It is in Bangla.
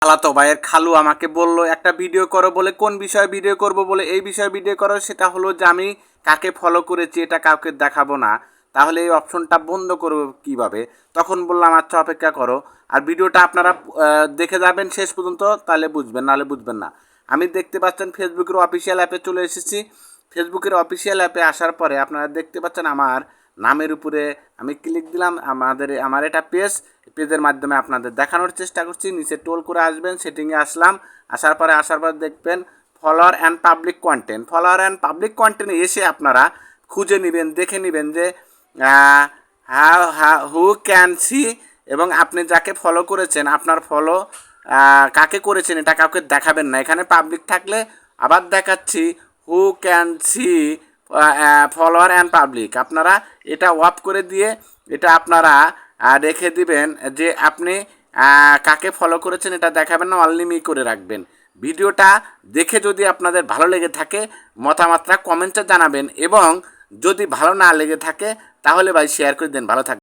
খালাতো ভাইয়ের খালু আমাকে বলল একটা ভিডিও করো বলে, কোন বিষয়ে ভিডিও করব বলে, এই বিষয়ে ভিডিও করো। সেটা হলো যে আমি কাকে ফলো করেছি এটা কাউকে দেখাবো না, তাহলে এই অপশনটা বন্ধ করবো কীভাবে। তখন বললাম আচ্ছা অপেক্ষা করো, আর ভিডিওটা আপনারা দেখে যাবেন শেষ পর্যন্ত, তাহলে বুঝবেন, নাহলে বুঝবেন না। আমি দেখতে পাচ্ছেন ফেসবুকের অফিসিয়াল অ্যাপে চলে এসেছি। ফেসবুকের অফিসিয়াল অ্যাপে আসার পরে আপনারা দেখতে পাচ্ছেন আমার নামের উপরে আমি ক্লিক দিলাম। আমার এটা পেজের মাধ্যমে আপনাদের দেখানোর চেষ্টা করছি। নিচে টোল করে আসবেন, সেটিংয়ে আসলাম। আসার পর দেখবেন follower and public content. Follower and public কন্টেন্টে এসে আপনারা খুঁজে নেবেন, দেখে নেবেন যে হু ক্যান সি, এবং আপনি যাকে ফলো করেছেন আপনার ফলো কাকে করেছেন এটা কাউকে দেখাবেন না। এখানে পাবলিক থাকলে আবার দেখাচ্ছি who can see follower and public, আপনারা এটা অফ করে দিয়ে এটা আপনারা রেখে দিবেন যে আপনি কাকে ফলো করেছেন এটা দেখাবেন না, অনলি করে রাখবেন। ভিডিওটা দেখে যদি আপনাদের ভালো লেগে থাকে মতামতটা কমেন্টে জানাবেন, এবং যদি ভালো না লেগে থাকে তাহলে ভাই শেয়ার করে দেন। ভালো থাকবেন।